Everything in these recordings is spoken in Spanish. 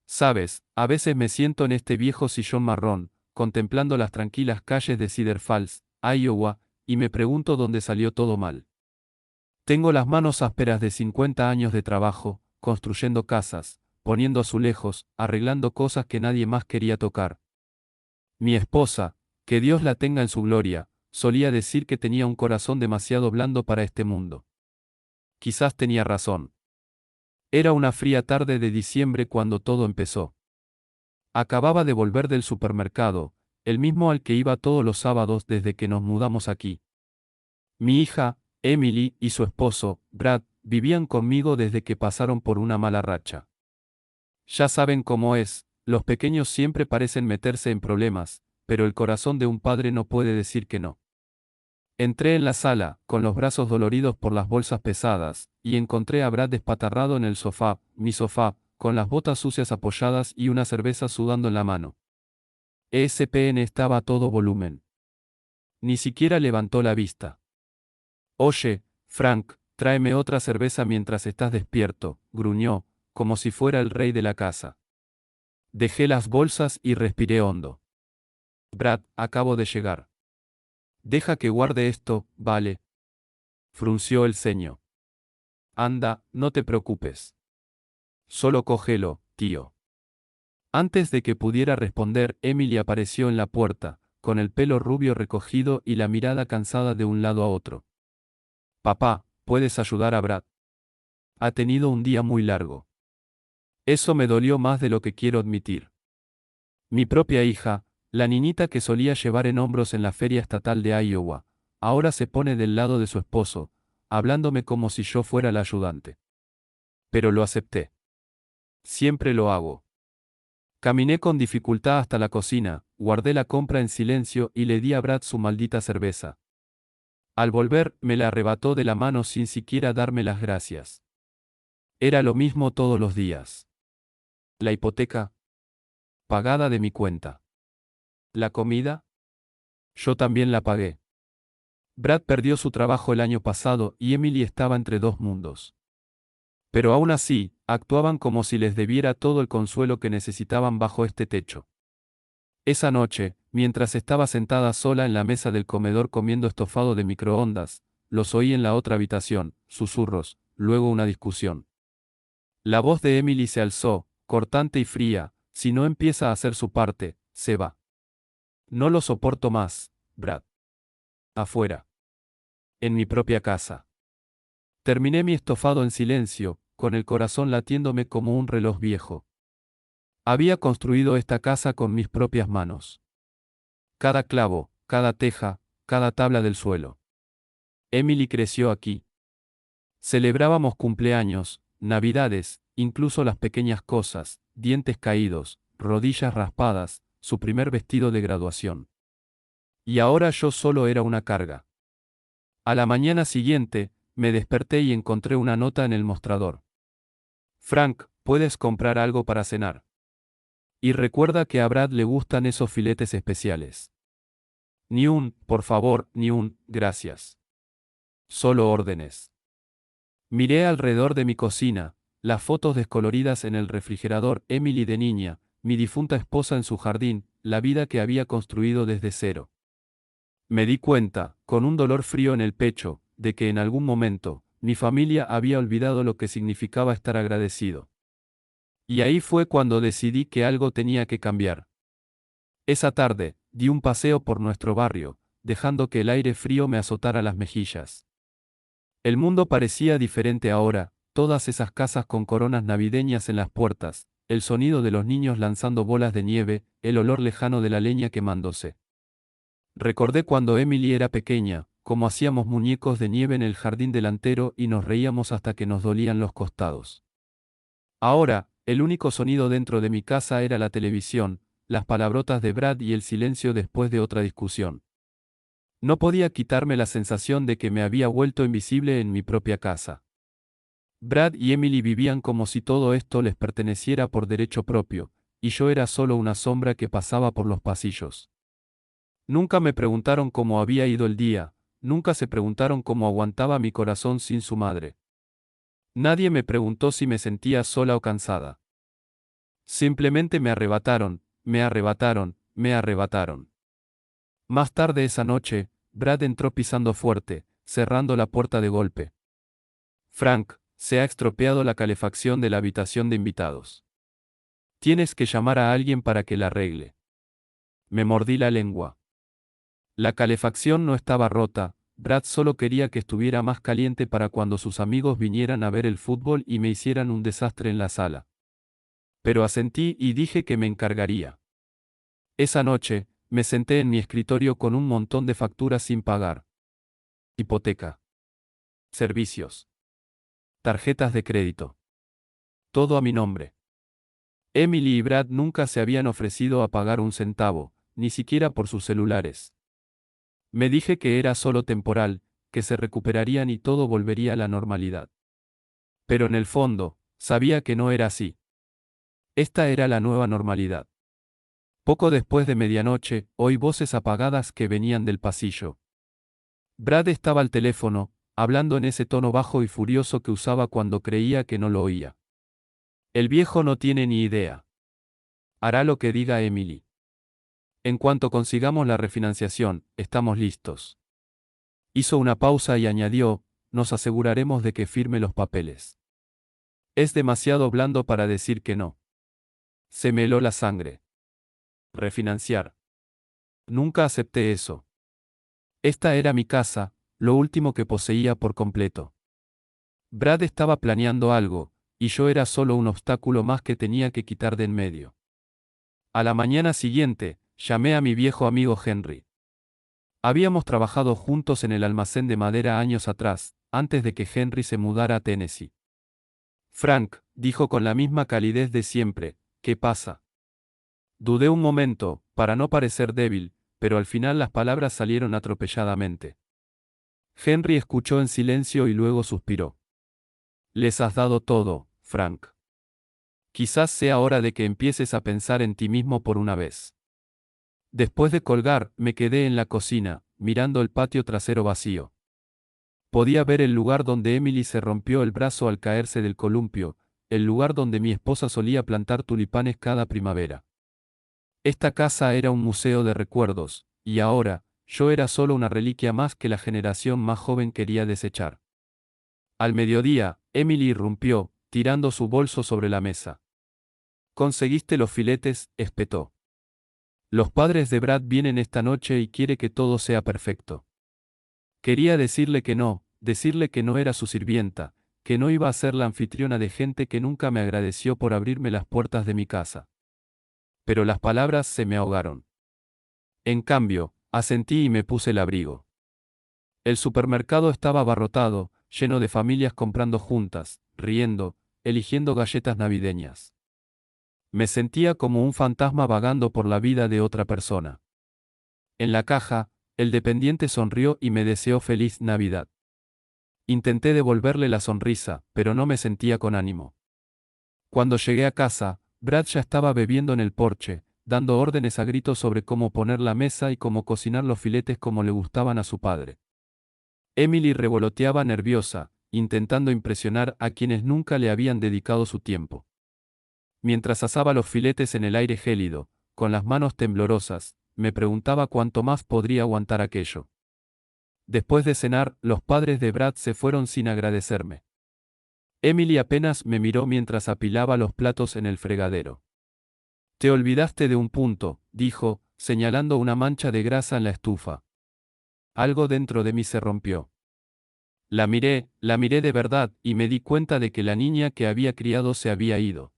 Sabes, a veces me siento en este viejo sillón marrón, contemplando las tranquilas calles de Cedar Falls, Iowa, y me pregunto dónde salió todo mal. Tengo las manos ásperas de 50 años de trabajo, construyendo casas, poniendo azulejos, arreglando cosas que nadie más quería tocar. Mi esposa, que Dios la tenga en su gloria, solía decir que tenía un corazón demasiado blando para este mundo. Quizás tenía razón. Era una fría tarde de diciembre cuando todo empezó. Acababa de volver del supermercado, el mismo al que iba todos los sábados desde que nos mudamos aquí. Mi hija, Emily, y su esposo, Brad, vivían conmigo desde que pasaron por una mala racha. Ya saben cómo es, los pequeños siempre parecen meterse en problemas, pero el corazón de un padre no puede decir que no. Entré en la sala, con los brazos doloridos por las bolsas pesadas, y encontré a Brad despatarrado en el sofá, mi sofá, con las botas sucias apoyadas y una cerveza sudando en la mano. ESPN estaba a todo volumen. Ni siquiera levantó la vista. Oye, Frank, tráeme otra cerveza mientras estás despierto, gruñó, como si fuera el rey de la casa. Dejé las bolsas y respiré hondo. Brad, acabo de llegar. Deja que guarde esto, ¿vale? Frunció el ceño. Anda, no te preocupes. Solo cógelo, tío. Antes de que pudiera responder, Emily apareció en la puerta, con el pelo rubio recogido y la mirada cansada de un lado a otro. Papá, ¿puedes ayudar a Brad? Ha tenido un día muy largo. Eso me dolió más de lo que quiero admitir. Mi propia hija, la niñita que solía llevar en hombros en la feria estatal de Iowa, ahora se pone del lado de su esposo, hablándome como si yo fuera la ayudante. Pero lo acepté. Siempre lo hago. Caminé con dificultad hasta la cocina, guardé la compra en silencio y le di a Brad su maldita cerveza. Al volver, me la arrebató de la mano sin siquiera darme las gracias. Era lo mismo todos los días. La hipoteca, pagada de mi cuenta. La comida, yo también la pagué. Brad perdió su trabajo el año pasado y Emily estaba entre dos mundos. Pero aún así, actuaban como si les debiera todo el consuelo que necesitaban bajo este techo. Esa noche, mientras estaba sentada sola en la mesa del comedor comiendo estofado de microondas, los oí en la otra habitación, susurros, luego una discusión. La voz de Emily se alzó, cortante y fría: si no empieza a hacer su parte, se va. No lo soporto más, Brad. Afuera. En mi propia casa. Terminé mi estofado en silencio, con el corazón latiéndome como un reloj viejo. Había construido esta casa con mis propias manos. Cada clavo, cada teja, cada tabla del suelo. Emily creció aquí. Celebrábamos cumpleaños, navidades, incluso las pequeñas cosas, dientes caídos, rodillas raspadas, su primer vestido de graduación. Y ahora yo solo era una carga. A la mañana siguiente, me desperté y encontré una nota en el mostrador. Frank, ¿puedes comprar algo para cenar? Y recuerda que a Brad le gustan esos filetes especiales. Ni un, por favor, ni un, gracias. Solo órdenes. Miré alrededor de mi cocina, las fotos descoloridas en el refrigerador, Emily de niña, mi difunta esposa en su jardín, la vida que había construido desde cero. Me di cuenta, con un dolor frío en el pecho, de que en algún momento, mi familia había olvidado lo que significaba estar agradecido. Y ahí fue cuando decidí que algo tenía que cambiar. Esa tarde, di un paseo por nuestro barrio, dejando que el aire frío me azotara las mejillas. El mundo parecía diferente ahora, todas esas casas con coronas navideñas en las puertas, el sonido de los niños lanzando bolas de nieve, el olor lejano de la leña quemándose. Recordé cuando Emily era pequeña, cómo hacíamos muñecos de nieve en el jardín delantero y nos reíamos hasta que nos dolían los costados. Ahora, el único sonido dentro de mi casa era la televisión, las palabrotas de Brad y el silencio después de otra discusión. No podía quitarme la sensación de que me había vuelto invisible en mi propia casa. Brad y Emily vivían como si todo esto les perteneciera por derecho propio, y yo era solo una sombra que pasaba por los pasillos. Nunca me preguntaron cómo había ido el día, nunca se preguntaron cómo aguantaba mi corazón sin su madre. Nadie me preguntó si me sentía sola o cansada. Simplemente me arrebataron, me arrebataron, me arrebataron. Más tarde esa noche, Brad entró pisando fuerte, cerrando la puerta de golpe. Frank, se ha estropeado la calefacción de la habitación de invitados. Tienes que llamar a alguien para que la arregle. Me mordí la lengua. La calefacción no estaba rota, Brad solo quería que estuviera más caliente para cuando sus amigos vinieran a ver el fútbol y me hicieran un desastre en la sala. Pero asentí y dije que me encargaría. Esa noche, me senté en mi escritorio con un montón de facturas sin pagar. Hipoteca. Servicios. Tarjetas de crédito. Todo a mi nombre. Emily y Brad nunca se habían ofrecido a pagar un centavo, ni siquiera por sus celulares. Me dije que era solo temporal, que se recuperarían y todo volvería a la normalidad. Pero en el fondo, sabía que no era así. Esta era la nueva normalidad. Poco después de medianoche, oí voces apagadas que venían del pasillo. Brad estaba al teléfono, hablando en ese tono bajo y furioso que usaba cuando creía que no lo oía. El viejo no tiene ni idea. Hará lo que diga Emily. En cuanto consigamos la refinanciación, estamos listos. Hizo una pausa y añadió, nos aseguraremos de que firme los papeles. Es demasiado blando para decir que no. Se me heló la sangre. Refinanciar. Nunca acepté eso. Esta era mi casa, lo último que poseía por completo. Brad estaba planeando algo, y yo era solo un obstáculo más que tenía que quitar de en medio. A la mañana siguiente, llamé a mi viejo amigo Henry. Habíamos trabajado juntos en el almacén de madera años atrás, antes de que Henry se mudara a Tennessee. Frank, dijo con la misma calidez de siempre, ¿qué pasa? Dudé un momento, para no parecer débil, pero al final las palabras salieron atropelladamente. Henry escuchó en silencio y luego suspiró. Les has dado todo, Frank. Quizás sea hora de que empieces a pensar en ti mismo por una vez. Después de colgar, me quedé en la cocina, mirando el patio trasero vacío. Podía ver el lugar donde Emily se rompió el brazo al caerse del columpio, el lugar donde mi esposa solía plantar tulipanes cada primavera. Esta casa era un museo de recuerdos, y ahora, yo era solo una reliquia más que la generación más joven quería desechar. Al mediodía, Emily irrumpió, tirando su bolso sobre la mesa. ¿Conseguiste los filetes?, espetó. Los padres de Brad vienen esta noche y quiere que todo sea perfecto. Quería decirle que no era su sirvienta, que no iba a ser la anfitriona de gente que nunca me agradeció por abrirme las puertas de mi casa. Pero las palabras se me ahogaron. En cambio, asentí y me puse el abrigo. El supermercado estaba abarrotado, lleno de familias comprando juntas, riendo, eligiendo galletas navideñas. Me sentía como un fantasma vagando por la vida de otra persona. En la caja, el dependiente sonrió y me deseó feliz Navidad. Intenté devolverle la sonrisa, pero no me sentía con ánimo. Cuando llegué a casa, Brad ya estaba bebiendo en el porche, dando órdenes a gritos sobre cómo poner la mesa y cómo cocinar los filetes como le gustaban a su padre. Emily revoloteaba nerviosa, intentando impresionar a quienes nunca le habían dedicado su tiempo. Mientras asaba los filetes en el aire gélido, con las manos temblorosas, me preguntaba cuánto más podría aguantar aquello. Después de cenar, los padres de Brad se fueron sin agradecerme. Emily apenas me miró mientras apilaba los platos en el fregadero. Te olvidaste de un punto, dijo, señalando una mancha de grasa en la estufa. Algo dentro de mí se rompió. La miré de verdad, y me di cuenta de que la niña que había criado se había ido.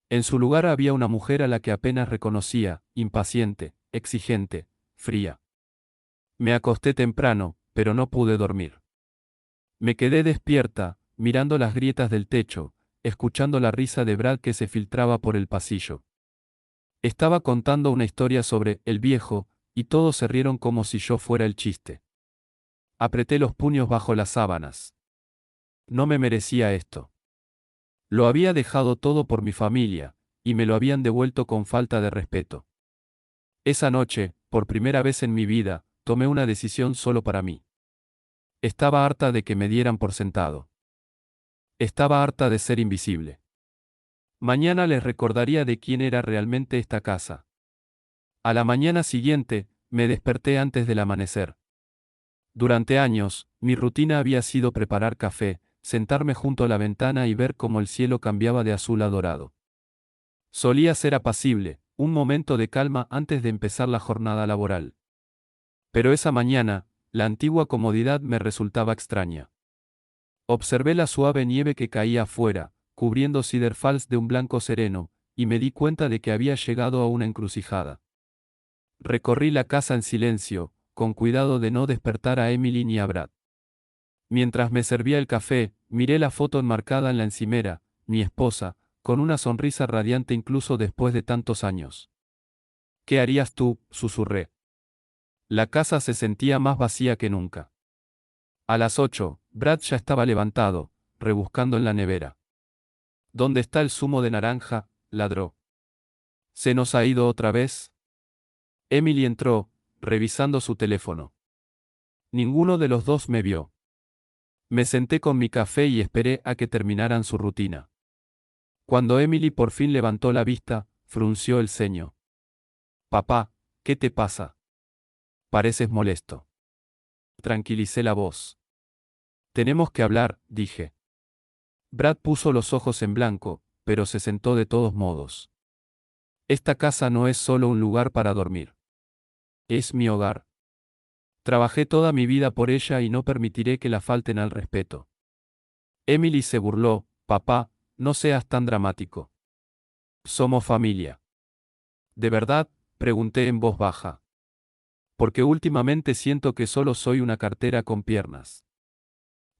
En su lugar había una mujer a la que apenas reconocía, impaciente, exigente, fría. Me acosté temprano, pero no pude dormir. Me quedé despierta, mirando las grietas del techo, escuchando la risa de Brad que se filtraba por el pasillo. Estaba contando una historia sobre el viejo, y todos se rieron como si yo fuera el chiste. Apreté los puños bajo las sábanas. No me merecía esto. Lo había dejado todo por mi familia, y me lo habían devuelto con falta de respeto. Esa noche, por primera vez en mi vida, tomé una decisión solo para mí. Estaba harta de que me dieran por sentado. Estaba harta de ser invisible. Mañana les recordaría de quién era realmente esta casa. A la mañana siguiente, me desperté antes del amanecer. Durante años, mi rutina había sido preparar café, sentarme junto a la ventana y ver cómo el cielo cambiaba de azul a dorado. Solía ser apacible, un momento de calma antes de empezar la jornada laboral. Pero esa mañana, la antigua comodidad me resultaba extraña. Observé la suave nieve que caía afuera, cubriendo Cedar Falls de un blanco sereno, y me di cuenta de que había llegado a una encrucijada. Recorrí la casa en silencio, con cuidado de no despertar a Emily ni a Brad. Mientras me servía el café, miré la foto enmarcada en la encimera, mi esposa, con una sonrisa radiante incluso después de tantos años. ¿Qué harías tú?, susurré. La casa se sentía más vacía que nunca. A las 8, Brad ya estaba levantado, rebuscando en la nevera. ¿Dónde está el zumo de naranja?, ladró. ¿Se nos ha ido otra vez? Emily entró, revisando su teléfono. Ninguno de los dos me vio. Me senté con mi café y esperé a que terminaran su rutina. Cuando Emily por fin levantó la vista, frunció el ceño. Papá, ¿qué te pasa? Pareces molesto. Tranquilicé la voz. Tenemos que hablar, dije. Brad puso los ojos en blanco, pero se sentó de todos modos. Esta casa no es solo un lugar para dormir. Es mi hogar. Trabajé toda mi vida por ella y no permitiré que la falten al respeto. Emily se burló. Papá, no seas tan dramático. Somos familia. ¿De verdad?, pregunté en voz baja. Porque últimamente siento que solo soy una cartera con piernas.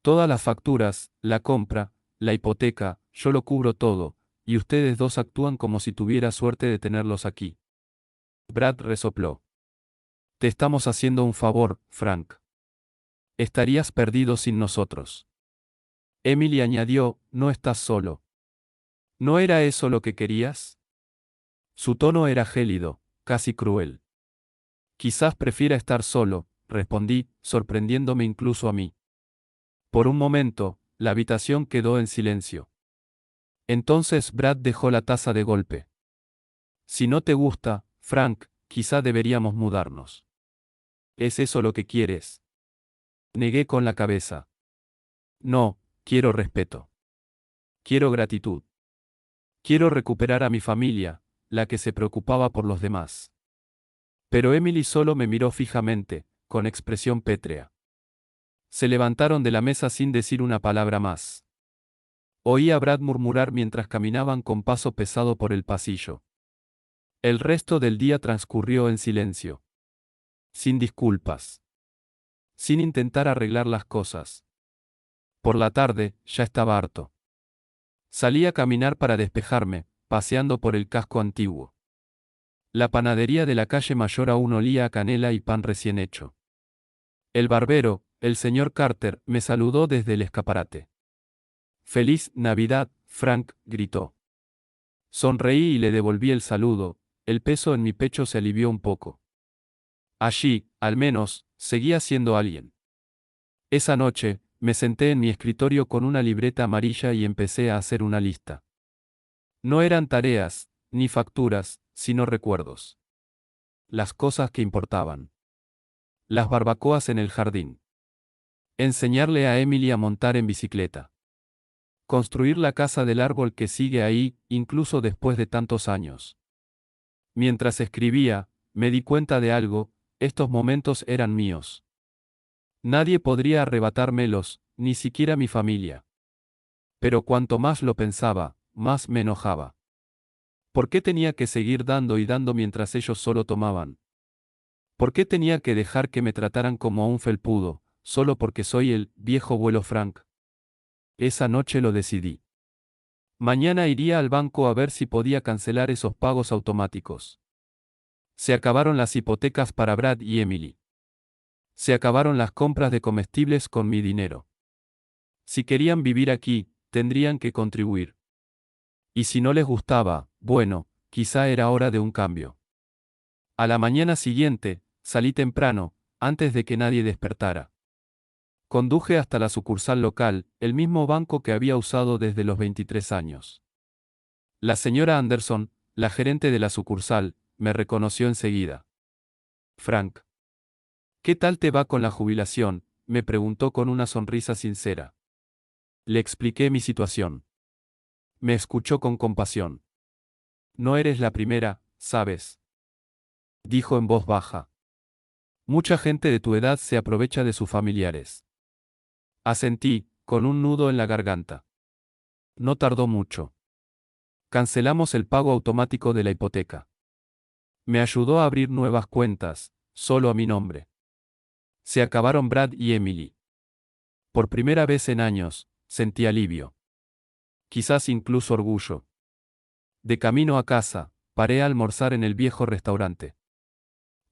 Todas las facturas, la compra, la hipoteca, yo lo cubro todo, y ustedes dos actúan como si tuviera suerte de tenerlos aquí. Brad resopló. Te estamos haciendo un favor, Frank. Estarías perdido sin nosotros. Emily añadió, no estás solo. ¿No era eso lo que querías? Su tono era gélido, casi cruel. Quizás prefiera estar solo, respondí, sorprendiéndome incluso a mí. Por un momento, la habitación quedó en silencio. Entonces Brad dejó la taza de golpe. Si no te gusta, Frank, quizá deberíamos mudarnos. ¿Es eso lo que quieres? Negué con la cabeza. No, quiero respeto. Quiero gratitud. Quiero recuperar a mi familia, la que se preocupaba por los demás. Pero Emily solo me miró fijamente, con expresión pétrea. Se levantaron de la mesa sin decir una palabra más. Oí a Brad murmurar mientras caminaban con paso pesado por el pasillo. El resto del día transcurrió en silencio. Sin disculpas. Sin intentar arreglar las cosas. Por la tarde, ya estaba harto. Salí a caminar para despejarme, paseando por el casco antiguo. La panadería de la calle Mayor aún olía a canela y pan recién hecho. El barbero, el señor Carter, me saludó desde el escaparate. «¡Feliz Navidad, Frank!», gritó. Sonreí y le devolví el saludo, el peso en mi pecho se alivió un poco. Allí, al menos, seguía siendo alguien. Esa noche, me senté en mi escritorio con una libreta amarilla y empecé a hacer una lista. No eran tareas, ni facturas, sino recuerdos. Las cosas que importaban. Las barbacoas en el jardín. Enseñarle a Emily a montar en bicicleta. Construir la casa del árbol que sigue ahí, incluso después de tantos años. Mientras escribía, me di cuenta de algo, estos momentos eran míos. Nadie podría arrebatármelos, ni siquiera mi familia. Pero cuanto más lo pensaba, más me enojaba. ¿Por qué tenía que seguir dando y dando mientras ellos solo tomaban? ¿Por qué tenía que dejar que me trataran como a un felpudo, solo porque soy el viejo abuelo Frank? Esa noche lo decidí. Mañana iría al banco a ver si podía cancelar esos pagos automáticos. Se acabaron las hipotecas para Brad y Emily. Se acabaron las compras de comestibles con mi dinero. Si querían vivir aquí, tendrían que contribuir. Y si no les gustaba, bueno, quizá era hora de un cambio. A la mañana siguiente, salí temprano, antes de que nadie despertara. Conduje hasta la sucursal local, el mismo banco que había usado desde los 23 años. La señora Anderson, la gerente de la sucursal, me reconoció enseguida. Frank. ¿Qué tal te va con la jubilación?, me preguntó con una sonrisa sincera. Le expliqué mi situación. Me escuchó con compasión. No eres la primera, ¿sabes?, dijo en voz baja. Mucha gente de tu edad se aprovecha de sus familiares. Asentí, con un nudo en la garganta. No tardó mucho. Cancelamos el pago automático de la hipoteca. Me ayudó a abrir nuevas cuentas, solo a mi nombre. Se acabaron Brad y Emily. Por primera vez en años, sentí alivio. Quizás incluso orgullo. De camino a casa, paré a almorzar en el viejo restaurante.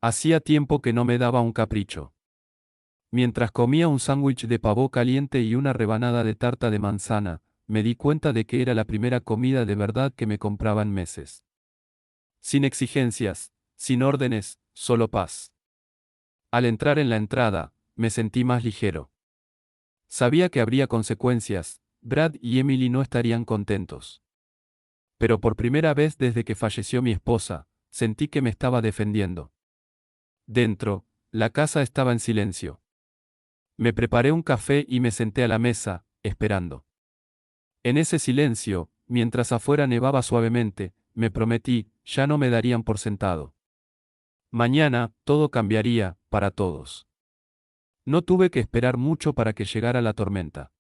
Hacía tiempo que no me daba un capricho. Mientras comía un sándwich de pavó caliente y una rebanada de tarta de manzana, me di cuenta de que era la primera comida de verdad que me compraba en meses. Sin exigencias, sin órdenes, solo paz. Al entrar en la entrada, me sentí más ligero. Sabía que habría consecuencias, Brad y Emily no estarían contentos. Pero por primera vez desde que falleció mi esposa, sentí que me estaba defendiendo. Dentro, la casa estaba en silencio. Me preparé un café y me senté a la mesa, esperando. En ese silencio, mientras afuera nevaba suavemente, me prometí, ya no me darían por sentado. Mañana, todo cambiaría, para todos. No tuve que esperar mucho para que llegara la tormenta.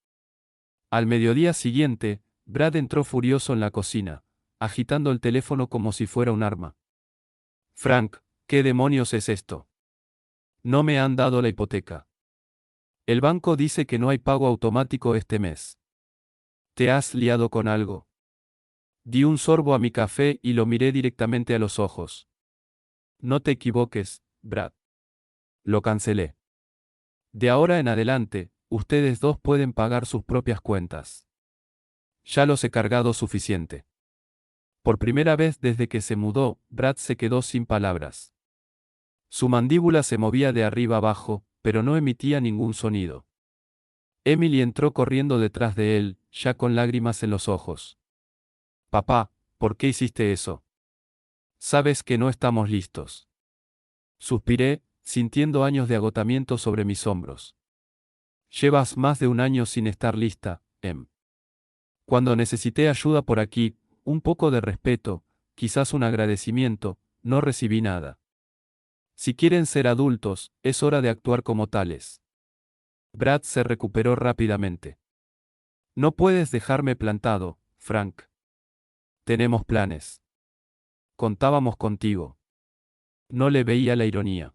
Al mediodía siguiente, Brad entró furioso en la cocina, agitando el teléfono como si fuera un arma. Frank, ¿qué demonios es esto? No me han dado la hipoteca. El banco dice que no hay pago automático este mes. ¿Te has liado con algo? Di un sorbo a mi café y lo miré directamente a los ojos. No te equivoques, Brad. Lo cancelé. De ahora en adelante, ustedes dos pueden pagar sus propias cuentas. Ya los he cargado suficiente. Por primera vez desde que se mudó, Brad se quedó sin palabras. Su mandíbula se movía de arriba abajo, pero no emitía ningún sonido. Emily entró corriendo detrás de él, ya con lágrimas en los ojos. Papá, ¿por qué hiciste eso? Sabes que no estamos listos. Suspiré, sintiendo años de agotamiento sobre mis hombros. Llevas más de un año sin estar lista, Em. Cuando necesité ayuda por aquí, un poco de respeto, quizás un agradecimiento, no recibí nada. Si quieren ser adultos, es hora de actuar como tales. Brad se recuperó rápidamente. No puedes dejarme plantado, Frank. Tenemos planes. Contábamos contigo. No le veía la ironía.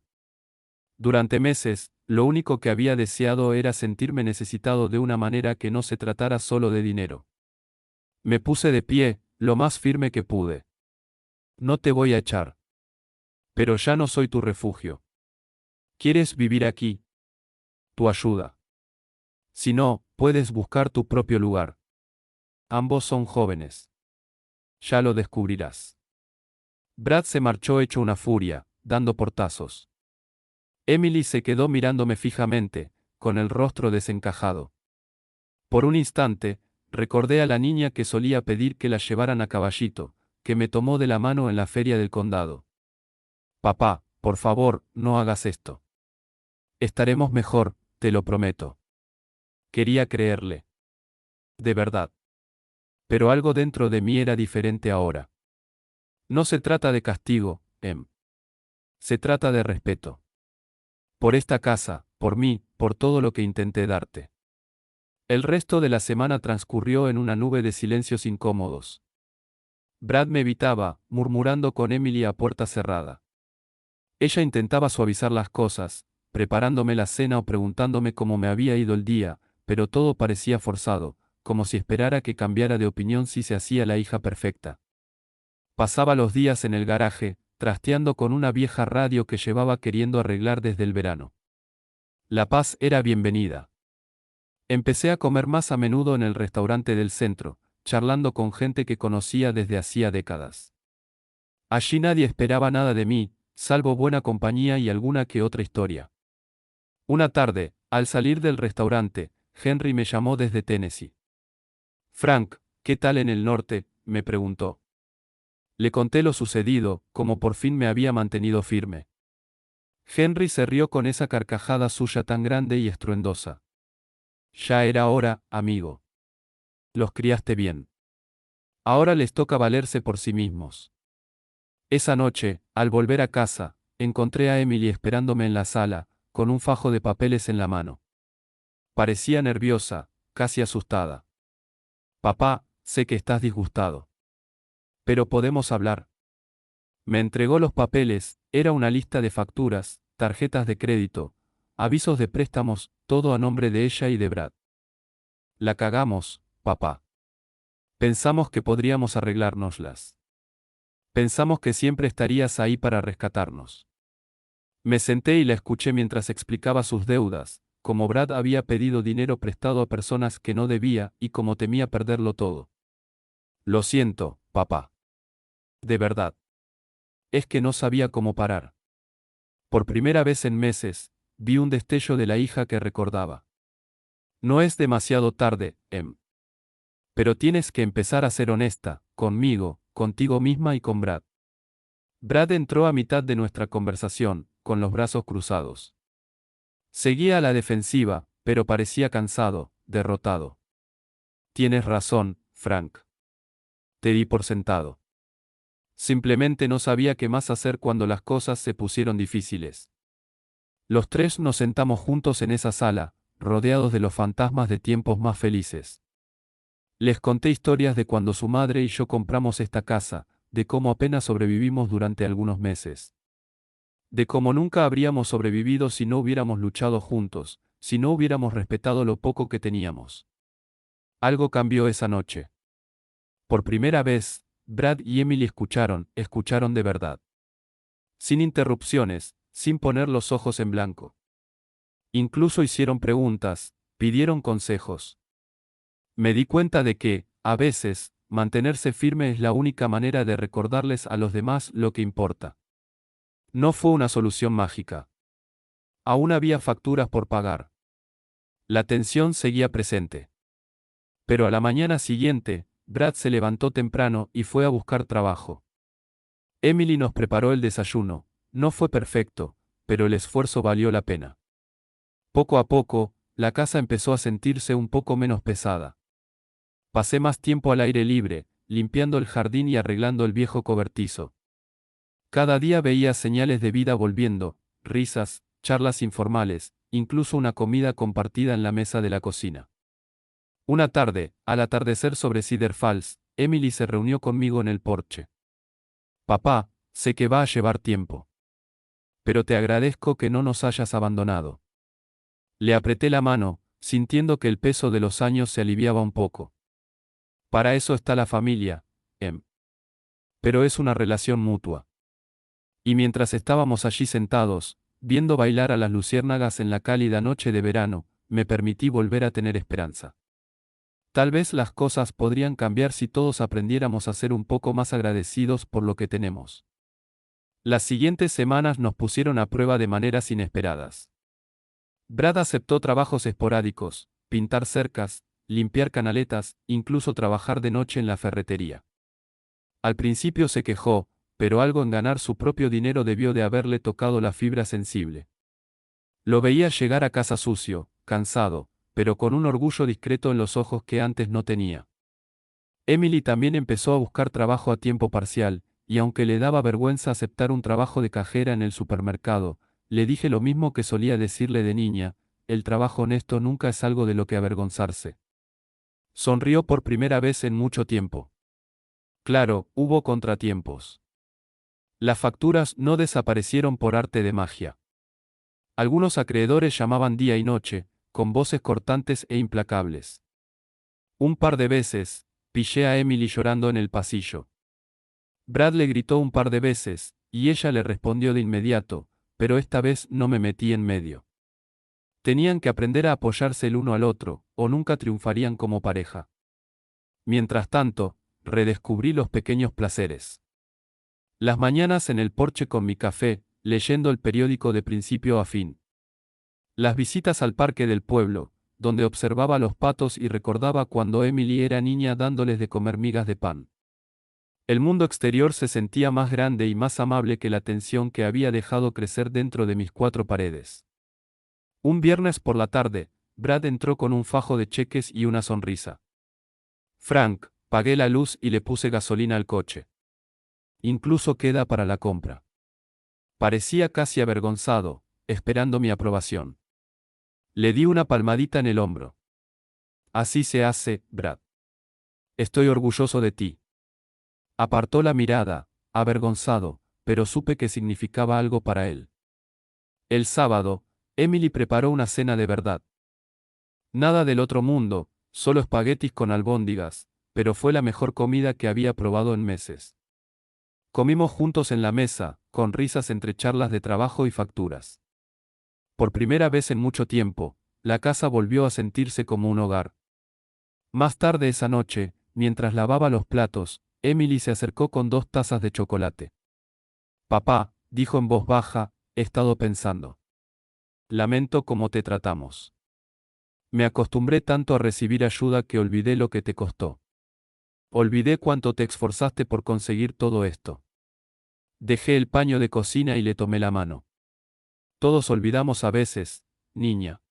Durante meses, lo único que había deseado era sentirme necesitado de una manera que no se tratara solo de dinero. Me puse de pie, lo más firme que pude. No te voy a echar. Pero ya no soy tu refugio. ¿Quieres vivir aquí? Tu ayuda. Si no, puedes buscar tu propio lugar. Ambos son jóvenes. Ya lo descubrirás. Brad se marchó hecho una furia, dando portazos. Emily se quedó mirándome fijamente, con el rostro desencajado. Por un instante, recordé a la niña que solía pedir que la llevaran a caballito, que me tomó de la mano en la feria del condado. Papá, por favor, no hagas esto. Estaremos mejor, te lo prometo. Quería creerle. De verdad. Pero algo dentro de mí era diferente ahora. No se trata de castigo, Em. Se trata de respeto. Por esta casa, por mí, por todo lo que intenté darte. El resto de la semana transcurrió en una nube de silencios incómodos. Brad me evitaba, murmurando con Emily a puerta cerrada. Ella intentaba suavizar las cosas, preparándome la cena o preguntándome cómo me había ido el día, pero todo parecía forzado, como si esperara que cambiara de opinión si se hacía la hija perfecta. Pasaba los días en el garaje, trasteando con una vieja radio que llevaba queriendo arreglar desde el verano. La paz era bienvenida. Empecé a comer más a menudo en el restaurante del centro, charlando con gente que conocía desde hacía décadas. Allí nadie esperaba nada de mí, salvo buena compañía y alguna que otra historia. Una tarde, al salir del restaurante, Henry me llamó desde Tennessee. Frank, ¿qué tal en el norte?, me preguntó. Le conté lo sucedido, como por fin me había mantenido firme. Henry se rió con esa carcajada suya tan grande y estruendosa. Ya era hora, amigo. Los criaste bien. Ahora les toca valerse por sí mismos. Esa noche, al volver a casa, encontré a Emily esperándome en la sala, con un fajo de papeles en la mano. Parecía nerviosa, casi asustada. Papá, sé que estás disgustado. Pero podemos hablar. Me entregó los papeles, era una lista de facturas, tarjetas de crédito, avisos de préstamos, todo a nombre de ella y de Brad. La cagamos, papá. Pensamos que podríamos arreglárnoslas. Pensamos que siempre estarías ahí para rescatarnos. Me senté y la escuché mientras explicaba sus deudas, como Brad había pedido dinero prestado a personas que no debía y como temía perderlo todo. Lo siento, papá. De verdad. Es que no sabía cómo parar. Por primera vez en meses, vi un destello de la hija que recordaba. No es demasiado tarde, Em. Pero tienes que empezar a ser honesta, conmigo, contigo misma y con Brad. Brad entró a mitad de nuestra conversación, con los brazos cruzados. Seguía a la defensiva, pero parecía cansado, derrotado. Tienes razón, Frank. Te di por sentado. Simplemente no sabía qué más hacer cuando las cosas se pusieron difíciles. Los tres nos sentamos juntos en esa sala, rodeados de los fantasmas de tiempos más felices. Les conté historias de cuando su madre y yo compramos esta casa, de cómo apenas sobrevivimos durante algunos meses. De cómo nunca habríamos sobrevivido si no hubiéramos luchado juntos, si no hubiéramos respetado lo poco que teníamos. Algo cambió esa noche. Por primera vez, Brad y Emily escucharon de verdad. Sin interrupciones, sin poner los ojos en blanco. Incluso hicieron preguntas, pidieron consejos. Me di cuenta de que, a veces, mantenerse firme es la única manera de recordarles a los demás lo que importa. No fue una solución mágica. Aún había facturas por pagar. La tensión seguía presente. Pero a la mañana siguiente, Brad se levantó temprano y fue a buscar trabajo. Emily nos preparó el desayuno, no fue perfecto, pero el esfuerzo valió la pena. Poco a poco, la casa empezó a sentirse un poco menos pesada. Pasé más tiempo al aire libre, limpiando el jardín y arreglando el viejo cobertizo. Cada día veía señales de vida volviendo, risas, charlas informales, incluso una comida compartida en la mesa de la cocina. Una tarde, al atardecer sobre Cedar Falls, Emily se reunió conmigo en el porche. Papá, sé que va a llevar tiempo. Pero te agradezco que no nos hayas abandonado. Le apreté la mano, sintiendo que el peso de los años se aliviaba un poco. Para eso está la familia, Em. Pero es una relación mutua. Y mientras estábamos allí sentados, viendo bailar a las luciérnagas en la cálida noche de verano, me permití volver a tener esperanza. Tal vez las cosas podrían cambiar si todos aprendiéramos a ser un poco más agradecidos por lo que tenemos. Las siguientes semanas nos pusieron a prueba de maneras inesperadas. Brad aceptó trabajos esporádicos, pintar cercas, limpiar canaletas, incluso trabajar de noche en la ferretería. Al principio se quejó, pero algo en ganar su propio dinero debió de haberle tocado la fibra sensible. Lo veía llegar a casa sucio, cansado, pero con un orgullo discreto en los ojos que antes no tenía. Emily también empezó a buscar trabajo a tiempo parcial, y aunque le daba vergüenza aceptar un trabajo de cajera en el supermercado, le dije lo mismo que solía decirle de niña: el trabajo honesto nunca es algo de lo que avergonzarse. Sonrió por primera vez en mucho tiempo. Claro, hubo contratiempos. Las facturas no desaparecieron por arte de magia. Algunos acreedores llamaban día y noche, con voces cortantes e implacables. Un par de veces, pillé a Emily llorando en el pasillo. Brad le gritó un par de veces, y ella le respondió de inmediato, pero esta vez no me metí en medio. Tenían que aprender a apoyarse el uno al otro, o nunca triunfarían como pareja. Mientras tanto, redescubrí los pequeños placeres. Las mañanas en el porche con mi café, leyendo el periódico de principio a fin. Las visitas al parque del pueblo, donde observaba los patos y recordaba cuando Emily era niña dándoles de comer migas de pan. El mundo exterior se sentía más grande y más amable que la tensión que había dejado crecer dentro de mis cuatro paredes. Un viernes por la tarde, Brad entró con un fajo de cheques y una sonrisa. Frank, pagué la luz y le puse gasolina al coche. Incluso queda para la compra. Parecía casi avergonzado, esperando mi aprobación. Le di una palmadita en el hombro. Así se hace, Brad. Estoy orgulloso de ti. Apartó la mirada, avergonzado, pero supe que significaba algo para él. El sábado, Emily preparó una cena de verdad. Nada del otro mundo, solo espaguetis con albóndigas, pero fue la mejor comida que había probado en meses. Comimos juntos en la mesa, con risas entre charlas de trabajo y facturas. Por primera vez en mucho tiempo, la casa volvió a sentirse como un hogar. Más tarde esa noche, mientras lavaba los platos, Emily se acercó con 2 tazas de chocolate. Papá, dijo en voz baja, he estado pensando. Lamento cómo te tratamos. Me acostumbré tanto a recibir ayuda que olvidé lo que te costó. Olvidé cuánto te esforzaste por conseguir todo esto. Dejé el paño de cocina y le tomé la mano. Todos olvidamos a veces, niña.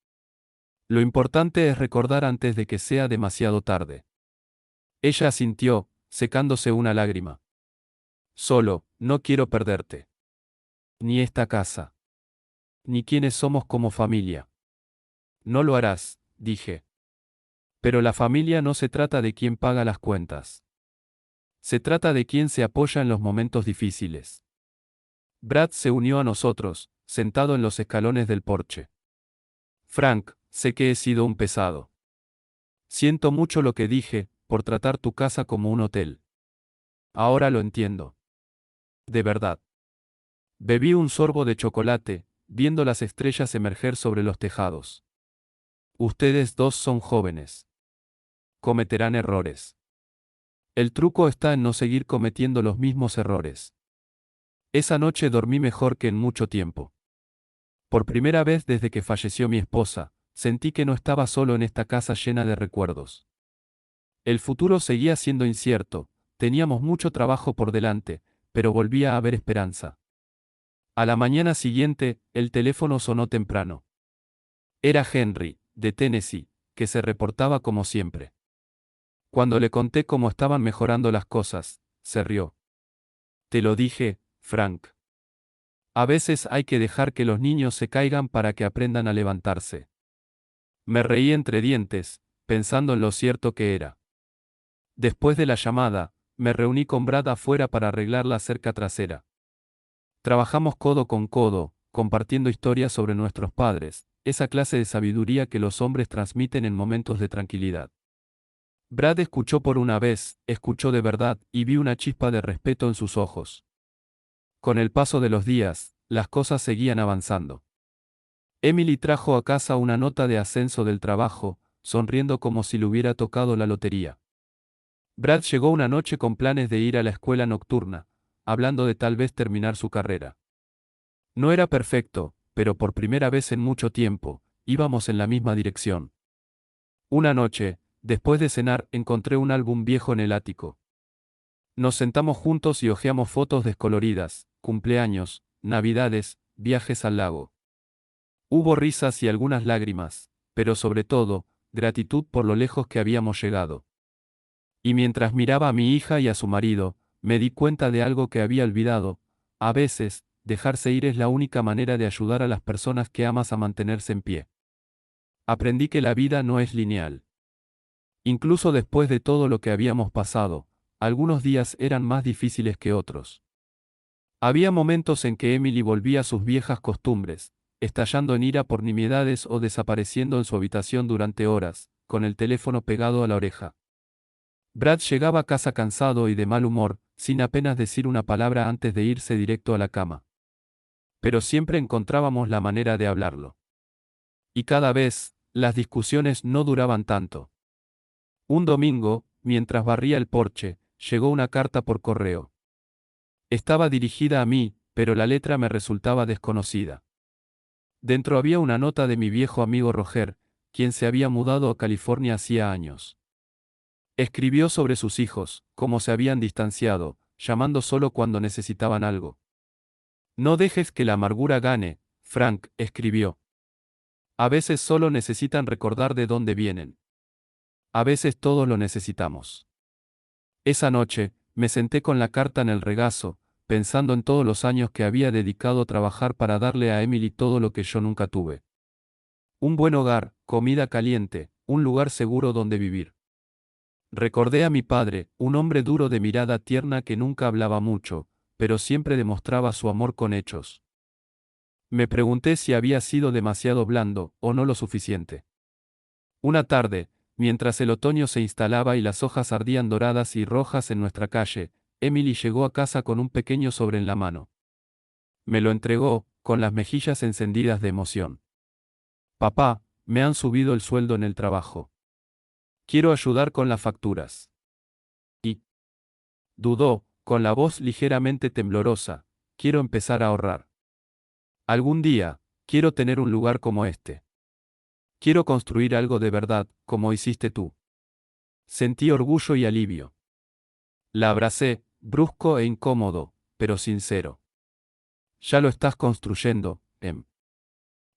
Lo importante es recordar antes de que sea demasiado tarde. Ella asintió, secándose una lágrima. Solo, no quiero perderte. Ni esta casa. Ni quiénes somos como familia. No lo harás, dije. Pero la familia no se trata de quién paga las cuentas. Se trata de quién se apoya en los momentos difíciles. Brad se unió a nosotros, sentado en los escalones del porche. Frank, sé que he sido un pesado. Siento mucho lo que dije, por tratar tu casa como un hotel. Ahora lo entiendo. De verdad. Bebí un sorbo de chocolate, viendo las estrellas emerger sobre los tejados. Ustedes dos son jóvenes. Cometerán errores. El truco está en no seguir cometiendo los mismos errores. Esa noche dormí mejor que en mucho tiempo. Por primera vez desde que falleció mi esposa, sentí que no estaba solo en esta casa llena de recuerdos. El futuro seguía siendo incierto, teníamos mucho trabajo por delante, pero volvía a haber esperanza. A la mañana siguiente, el teléfono sonó temprano. Era Henry, de Tennessee, que se reportaba como siempre. Cuando le conté cómo estaban mejorando las cosas, se rió. Te lo dije, Frank. A veces hay que dejar que los niños se caigan para que aprendan a levantarse. Me reí entre dientes, pensando en lo cierto que era. Después de la llamada, me reuní con Brad afuera para arreglar la cerca trasera. Trabajamos codo con codo, compartiendo historias sobre nuestros padres, esa clase de sabiduría que los hombres transmiten en momentos de tranquilidad. Brad escuchó por una vez, escuchó de verdad, y vi una chispa de respeto en sus ojos. Con el paso de los días, las cosas seguían avanzando. Emily trajo a casa una nota de ascenso del trabajo, sonriendo como si le hubiera tocado la lotería. Brad llegó una noche con planes de ir a la escuela nocturna, hablando de tal vez terminar su carrera. No era perfecto, pero por primera vez en mucho tiempo, íbamos en la misma dirección. Una noche, después de cenar, encontré un álbum viejo en el ático. Nos sentamos juntos y hojeamos fotos descoloridas, cumpleaños, navidades, viajes al lago. Hubo risas y algunas lágrimas, pero sobre todo, gratitud por lo lejos que habíamos llegado. Y mientras miraba a mi hija y a su marido, me di cuenta de algo que había olvidado. A veces, dejarse ir es la única manera de ayudar a las personas que amas a mantenerse en pie. Aprendí que la vida no es lineal. Incluso después de todo lo que habíamos pasado, algunos días eran más difíciles que otros. Había momentos en que Emily volvía a sus viejas costumbres, estallando en ira por nimiedades o desapareciendo en su habitación durante horas, con el teléfono pegado a la oreja. Brad llegaba a casa cansado y de mal humor, sin apenas decir una palabra antes de irse directo a la cama. Pero siempre encontrábamos la manera de hablarlo. Y cada vez, las discusiones no duraban tanto. Un domingo, mientras barría el porche, llegó una carta por correo. Estaba dirigida a mí, pero la letra me resultaba desconocida. Dentro había una nota de mi viejo amigo Roger, quien se había mudado a California hacía años. Escribió sobre sus hijos, cómo se habían distanciado, llamando solo cuando necesitaban algo. No dejes que la amargura gane, Frank, escribió. A veces solo necesitan recordar de dónde vienen. A veces todos lo necesitamos. Esa noche, me senté con la carta en el regazo, pensando en todos los años que había dedicado a trabajar para darle a Emily todo lo que yo nunca tuve. Un buen hogar, comida caliente, un lugar seguro donde vivir. Recordé a mi padre, un hombre duro de mirada tierna que nunca hablaba mucho, pero siempre demostraba su amor con hechos. Me pregunté si había sido demasiado blando, o no lo suficiente. Una tarde, mientras el otoño se instalaba y las hojas ardían doradas y rojas en nuestra calle, Emily llegó a casa con un pequeño sobre en la mano. Me lo entregó, con las mejillas encendidas de emoción. Papá, me han subido el sueldo en el trabajo. Quiero ayudar con las facturas. Y dudó, con la voz ligeramente temblorosa, quiero empezar a ahorrar. Algún día, quiero tener un lugar como este. Quiero construir algo de verdad, como hiciste tú. Sentí orgullo y alivio. La abracé, brusco e incómodo, pero sincero. Ya lo estás construyendo, Em.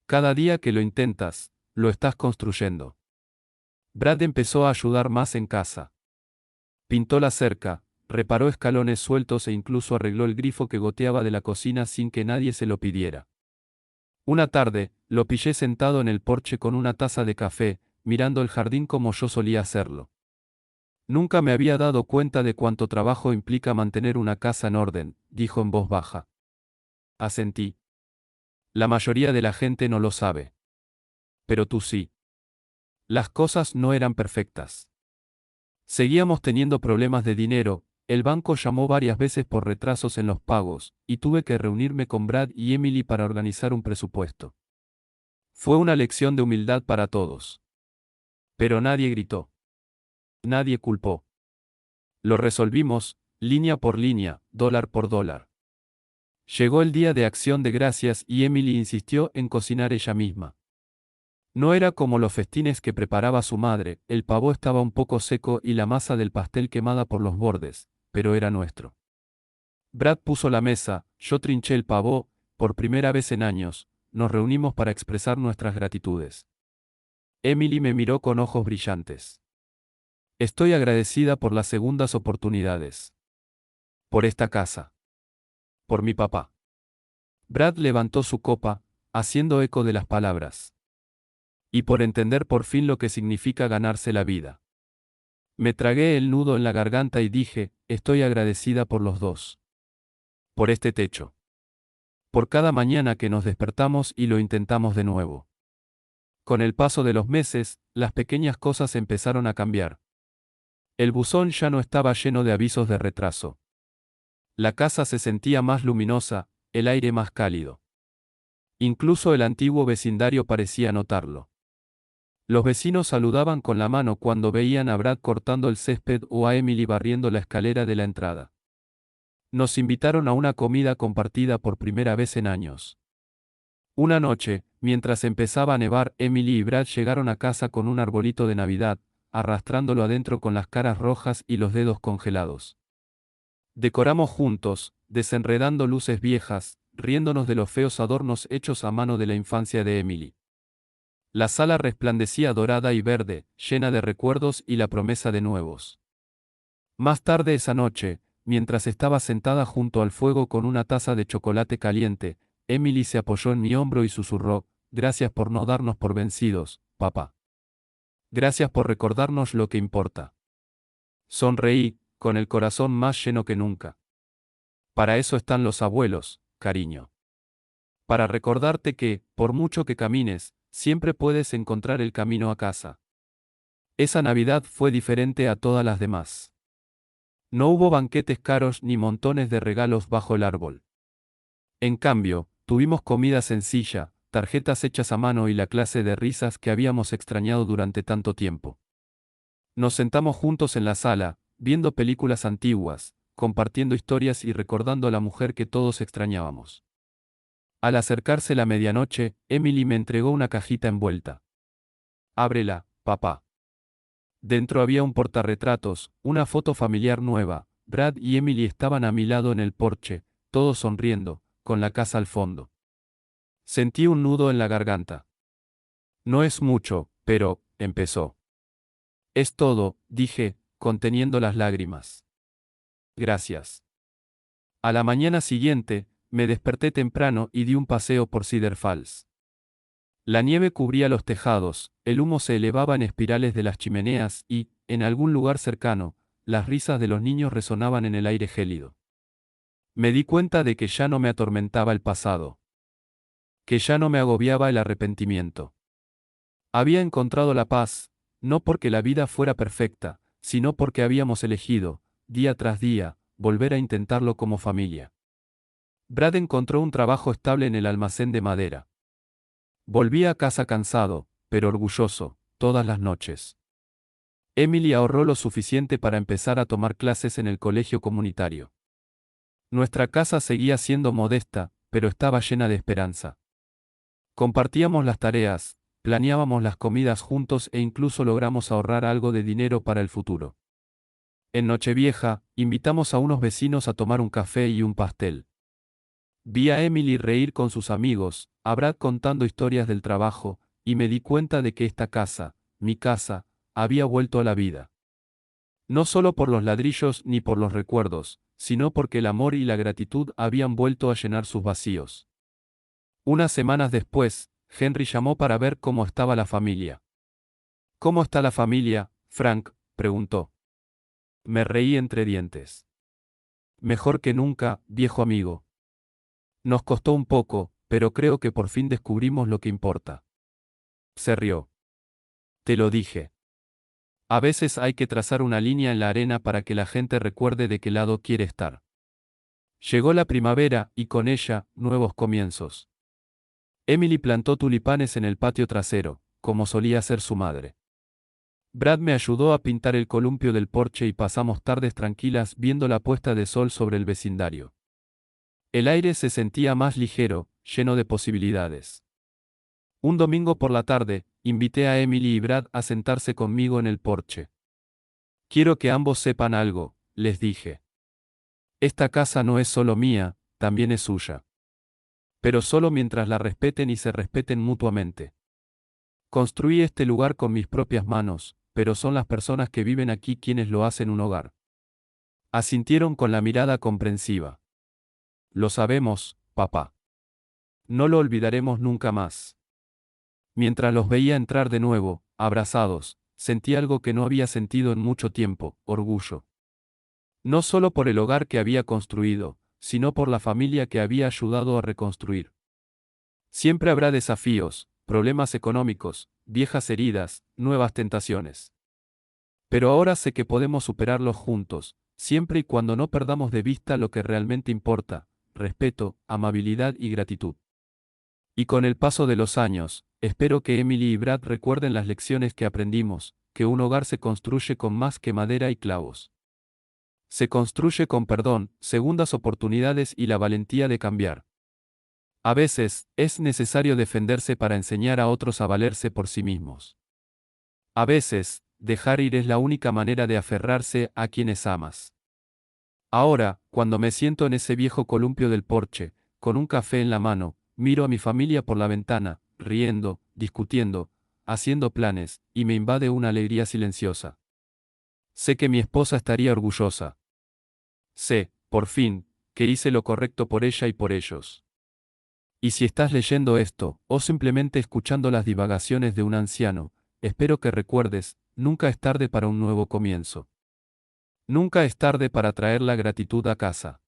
Cada día que lo intentas, lo estás construyendo. Brad empezó a ayudar más en casa. Pintó la cerca, reparó escalones sueltos e incluso arregló el grifo que goteaba de la cocina sin que nadie se lo pidiera. Una tarde, lo pillé sentado en el porche con una taza de café, mirando el jardín como yo solía hacerlo. Nunca me había dado cuenta de cuánto trabajo implica mantener una casa en orden, dijo en voz baja. Asentí. La mayoría de la gente no lo sabe. Pero tú sí. Las cosas no eran perfectas. Seguíamos teniendo problemas de dinero, el banco llamó varias veces por retrasos en los pagos, y tuve que reunirme con Brad y Emily para organizar un presupuesto. Fue una lección de humildad para todos. Pero nadie gritó. Nadie culpó. Lo resolvimos, línea por línea, dólar por dólar. Llegó el día de Acción de Gracias y Emily insistió en cocinar ella misma. No era como los festines que preparaba su madre, el pavo estaba un poco seco y la masa del pastel quemada por los bordes, pero era nuestro. Brad puso la mesa, yo trinché el pavo, por primera vez en años, nos reunimos para expresar nuestras gratitudes. Emily me miró con ojos brillantes. Estoy agradecida por las segundas oportunidades. Por esta casa. Por mi papá. Brad levantó su copa, haciendo eco de las palabras. Y por entender por fin lo que significa ganarse la vida. Me tragué el nudo en la garganta y dije, estoy agradecida por los dos. Por este techo. Por cada mañana que nos despertamos y lo intentamos de nuevo. Con el paso de los meses, las pequeñas cosas empezaron a cambiar. El buzón ya no estaba lleno de avisos de retraso. La casa se sentía más luminosa, el aire más cálido. Incluso el antiguo vecindario parecía notarlo. Los vecinos saludaban con la mano cuando veían a Brad cortando el césped o a Emily barriendo la escalera de la entrada. Nos invitaron a una comida compartida por primera vez en años. Una noche, mientras empezaba a nevar, Emily y Brad llegaron a casa con un arbolito de Navidad, arrastrándolo adentro con las caras rojas y los dedos congelados. Decoramos juntos, desenredando luces viejas, riéndonos de los feos adornos hechos a mano de la infancia de Emily. La sala resplandecía dorada y verde, llena de recuerdos y la promesa de nuevos. Más tarde esa noche, mientras estaba sentada junto al fuego con una taza de chocolate caliente, Emily se apoyó en mi hombro y susurró, gracias por no darnos por vencidos, papá. Gracias por recordarnos lo que importa. Sonreí, con el corazón más lleno que nunca. Para eso están los abuelos, cariño. Para recordarte que, por mucho que camines, siempre puedes encontrar el camino a casa. Esa Navidad fue diferente a todas las demás. No hubo banquetes caros ni montones de regalos bajo el árbol. En cambio, tuvimos comida sencilla, tarjetas hechas a mano y la clase de risas que habíamos extrañado durante tanto tiempo. Nos sentamos juntos en la sala, viendo películas antiguas, compartiendo historias y recordando a la mujer que todos extrañábamos. Al acercarse la medianoche, Emily me entregó una cajita envuelta. Ábrela, papá. Dentro había un portarretratos, una foto familiar nueva, Brad y Emily estaban a mi lado en el porche, todos sonriendo, con la casa al fondo. Sentí un nudo en la garganta. No es mucho, pero, empezó. Es todo, dije, conteniendo las lágrimas. Gracias. A la mañana siguiente, me desperté temprano y di un paseo por Cedar Falls. La nieve cubría los tejados, el humo se elevaba en espirales de las chimeneas y, en algún lugar cercano, las risas de los niños resonaban en el aire gélido. Me di cuenta de que ya no me atormentaba el pasado. Que ya no me agobiaba el arrepentimiento. Había encontrado la paz, no porque la vida fuera perfecta, sino porque habíamos elegido, día tras día, volver a intentarlo como familia. Brad encontró un trabajo estable en el almacén de madera. Volví a casa cansado, pero orgulloso, todas las noches. Emily ahorró lo suficiente para empezar a tomar clases en el colegio comunitario. Nuestra casa seguía siendo modesta, pero estaba llena de esperanza. Compartíamos las tareas, planeábamos las comidas juntos e incluso logramos ahorrar algo de dinero para el futuro. En Nochevieja, invitamos a unos vecinos a tomar un café y un pastel. Vi a Emily reír con sus amigos, a Brad contando historias del trabajo, y me di cuenta de que esta casa, mi casa, había vuelto a la vida. No solo por los ladrillos ni por los recuerdos, sino porque el amor y la gratitud habían vuelto a llenar sus vacíos. Unas semanas después, Henry llamó para ver cómo estaba la familia. ¿Cómo está la familia, Frank?, preguntó. Me reí entre dientes. Mejor que nunca, viejo amigo. Nos costó un poco, pero creo que por fin descubrimos lo que importa. Se rió. Te lo dije. A veces hay que trazar una línea en la arena para que la gente recuerde de qué lado quiere estar. Llegó la primavera, y con ella, nuevos comienzos. Emily plantó tulipanes en el patio trasero, como solía hacer su madre. Brad me ayudó a pintar el columpio del porche y pasamos tardes tranquilas viendo la puesta de sol sobre el vecindario. El aire se sentía más ligero, lleno de posibilidades. Un domingo por la tarde, invité a Emily y Brad a sentarse conmigo en el porche. Quiero que ambos sepan algo, les dije. Esta casa no es solo mía, también es suya. Pero solo mientras la respeten y se respeten mutuamente. Construí este lugar con mis propias manos, pero son las personas que viven aquí quienes lo hacen un hogar. Asintieron con la mirada comprensiva. Lo sabemos, papá. No lo olvidaremos nunca más. Mientras los veía entrar de nuevo, abrazados, sentí algo que no había sentido en mucho tiempo, orgullo. No solo por el hogar que había construido, sino por la familia que había ayudado a reconstruir. Siempre habrá desafíos, problemas económicos, viejas heridas, nuevas tentaciones. Pero ahora sé que podemos superarlos juntos, siempre y cuando no perdamos de vista lo que realmente importa: respeto, amabilidad y gratitud. Y con el paso de los años, espero que Emily y Brad recuerden las lecciones que aprendimos, que un hogar se construye con más que madera y clavos. Se construye con perdón, segundas oportunidades y la valentía de cambiar. A veces, es necesario defenderse para enseñar a otros a valerse por sí mismos. A veces, dejar ir es la única manera de aferrarse a quienes amas. Ahora, cuando me siento en ese viejo columpio del porche, con un café en la mano, miro a mi familia por la ventana, riendo, discutiendo, haciendo planes, y me invade una alegría silenciosa. Sé que mi esposa estaría orgullosa. Sé, por fin, que hice lo correcto por ella y por ellos. Y si estás leyendo esto, o simplemente escuchando las divagaciones de un anciano, espero que recuerdes: nunca es tarde para un nuevo comienzo. Nunca es tarde para traer la gratitud a casa.